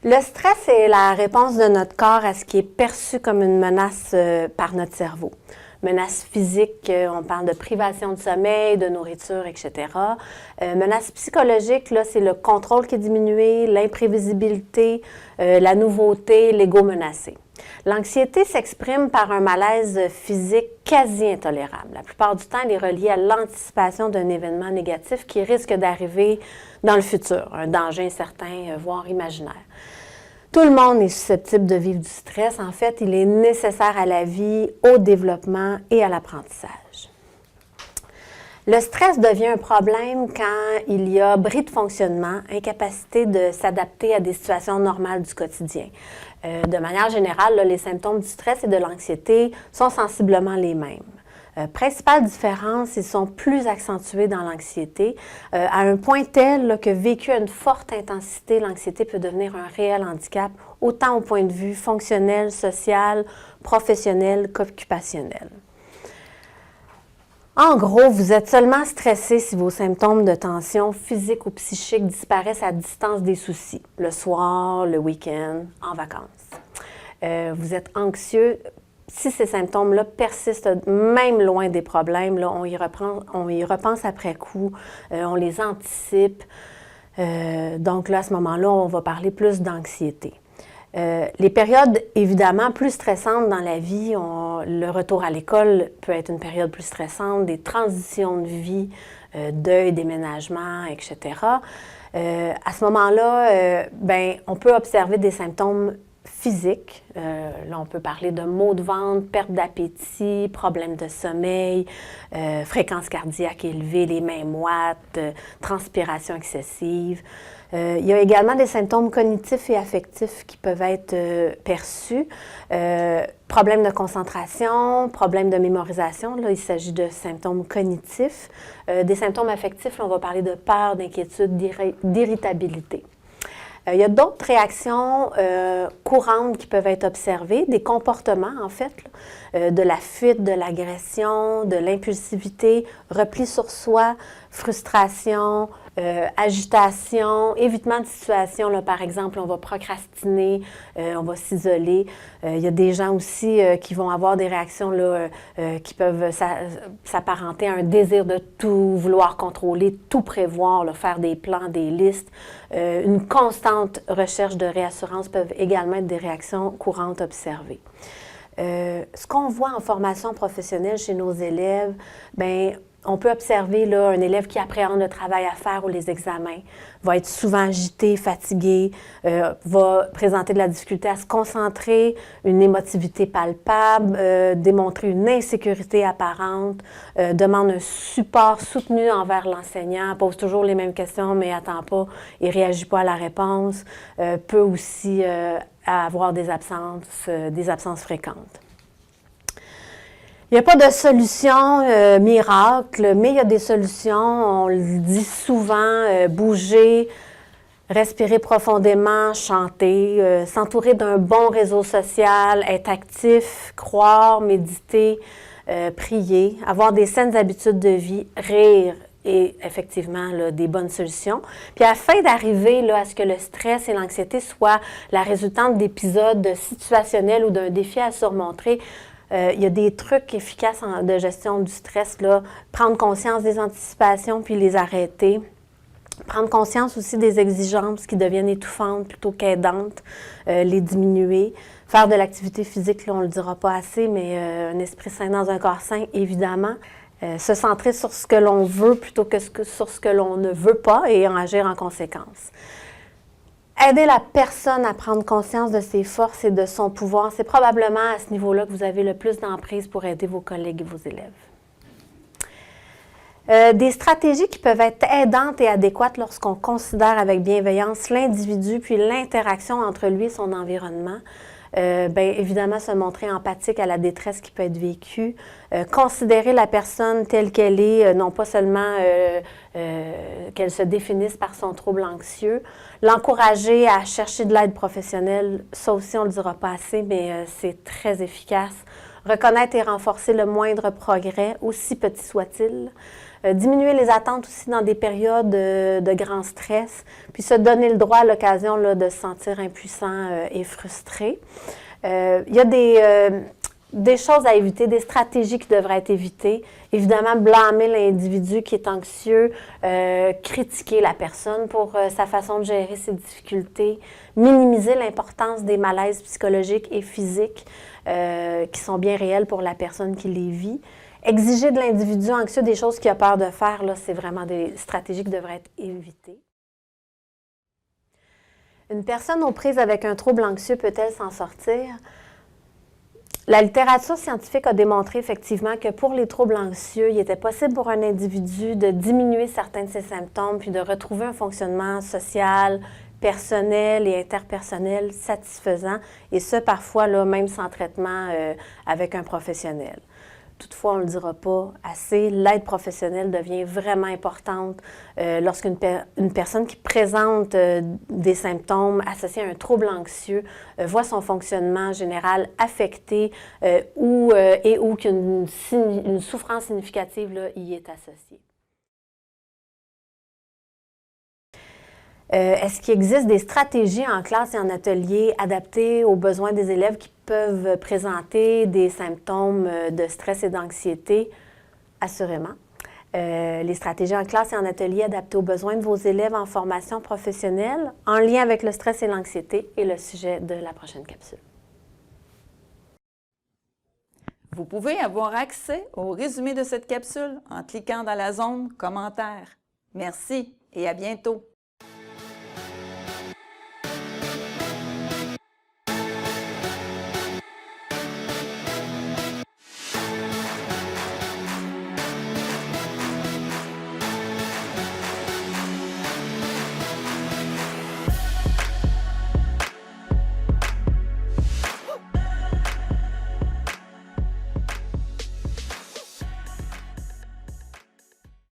Le stress est la réponse de notre corps à ce qui est perçu comme une menace par notre cerveau. Menace physique, on parle de privation de sommeil, de nourriture, etc. Menace psychologique, là, c'est le contrôle qui est diminué, l'imprévisibilité, la nouveauté, l'ego menacé. L'anxiété s'exprime par un malaise physique quasi intolérable. La plupart du temps, elle est reliée à l'anticipation d'un événement négatif qui risque d'arriver dans le futur, un danger incertain, voire imaginaire. Tout le monde est susceptible de vivre du stress. En fait, il est nécessaire à la vie, au développement et à l'apprentissage. Le stress devient un problème quand il y a bris de fonctionnement, incapacité de s'adapter à des situations normales du quotidien. De manière générale, là, les symptômes du stress et de l'anxiété sont sensiblement les mêmes. Principale différence, ils sont plus accentués dans l'anxiété, à un point tel là, que vécu à une forte intensité, l'anxiété peut devenir un réel handicap, autant au point de vue fonctionnel, social, professionnel qu'occupationnel. En gros, vous êtes seulement stressé si vos symptômes de tension physique ou psychique disparaissent à distance des soucis, le soir, le week-end, en vacances. Vous êtes anxieux. Si ces symptômes-là persistent même loin des problèmes, là, on y repense après coup, on les anticipe. Donc là, à ce moment-là, on va parler plus d'anxiété. Les périodes, évidemment, plus stressantes dans la vie, le retour à l'école peut être une période plus stressante, des transitions de vie, deuil, déménagement, etc. À ce moment-là, on peut observer des symptômes physiques. Là, on peut parler de maux de ventre, perte d'appétit, problèmes de sommeil, fréquence cardiaque élevée, les mains moites, transpiration excessive. Il y a également des symptômes cognitifs et affectifs qui peuvent être perçus. Problèmes de concentration, problèmes de mémorisation, là, il s'agit de symptômes cognitifs. Des symptômes affectifs, là, on va parler de peur, d'inquiétude, d'irritabilité. Il y a d'autres réactions courantes qui peuvent être observées, des comportements en fait, là, de la fuite, de l'agression, de l'impulsivité, repli sur soi, frustration, agitation, évitement de situation. Là, par exemple, on va procrastiner, on va s'isoler. Il y a des gens aussi qui vont avoir des réactions là, qui peuvent s'apparenter à un désir de tout vouloir contrôler, tout prévoir, là, faire des plans, des listes. Une constante recherche de réassurance peuvent également être des réactions courantes observées. Ce qu'on voit en formation professionnelle chez nos élèves, on peut observer là, un élève qui appréhende le travail à faire ou les examens, va être souvent agité, fatigué, va présenter de la difficulté à se concentrer, une émotivité palpable, démontrer une insécurité apparente, demande un support soutenu envers l'enseignant, pose toujours les mêmes questions mais n'attend pas et ne réagit pas à la réponse, peut aussi avoir des absences fréquentes. Il n'y a pas de solution miracle, mais il y a des solutions, on le dit souvent, bouger, respirer profondément, chanter, s'entourer d'un bon réseau social, être actif, croire, méditer, prier, avoir des saines habitudes de vie, rire et effectivement là, des bonnes solutions. Puis afin d'arriver là, à ce que le stress et l'anxiété soient la résultante d'épisodes situationnels ou d'un défi à surmonter, il y a des trucs efficaces de gestion du stress, là, prendre conscience des anticipations puis les arrêter. Prendre conscience aussi des exigences qui deviennent étouffantes plutôt qu'aidantes, les diminuer. Faire de l'activité physique, là, on ne le dira pas assez, mais un esprit sain dans un corps sain, évidemment. Se centrer sur ce que l'on veut plutôt que sur ce que l'on ne veut pas et en agir en conséquence. Aider la personne à prendre conscience de ses forces et de son pouvoir, c'est probablement à ce niveau-là que vous avez le plus d'emprise pour aider vos collègues et vos élèves. Des stratégies qui peuvent être aidantes et adéquates lorsqu'on considère avec bienveillance l'individu puis l'interaction entre lui et son environnement. Évidemment, se montrer empathique à la détresse qui peut être vécue, considérer la personne telle qu'elle est, non pas seulement qu'elle se définisse par son trouble anxieux, l'encourager à chercher de l'aide professionnelle, ça aussi on ne le dira pas assez, mais c'est très efficace. Reconnaître et renforcer le moindre progrès, aussi petit soit-il. Diminuer les attentes aussi dans des périodes de grand stress, puis se donner le droit à l'occasion de se sentir impuissant et frustré. Il y a des choses à éviter, des stratégies qui devraient être évitées. Évidemment, blâmer l'individu qui est anxieux, critiquer la personne pour sa façon de gérer ses difficultés, minimiser l'importance des malaises psychologiques et physiques qui sont bien réels pour la personne qui les vit. Exiger de l'individu anxieux des choses qu'il a peur de faire, là, c'est vraiment des stratégies qui devraient être évitées. Une personne aux prises avec un trouble anxieux peut-elle s'en sortir? La littérature scientifique a démontré effectivement que pour les troubles anxieux, il était possible pour un individu de diminuer certains de ses symptômes puis de retrouver un fonctionnement social, personnel et interpersonnel satisfaisant, et ce, parfois, là, même sans traitement avec un professionnel. Toutefois, on ne le dira pas assez, l'aide professionnelle devient vraiment importante lorsqu'une personne qui présente des symptômes associés à un trouble anxieux voit son fonctionnement général affecté ou qu'une souffrance significative là, y est associée. Est-ce qu'il existe des stratégies en classe et en atelier adaptées aux besoins des élèves qui peuvent présenter des symptômes de stress et d'anxiété? Assurément. Les stratégies en classe et en atelier adaptées aux besoins de vos élèves en formation professionnelle, en lien avec le stress et l'anxiété, est le sujet de la prochaine capsule. Vous pouvez avoir accès au résumé de cette capsule en cliquant dans la zone « Commentaires ». Merci et à bientôt!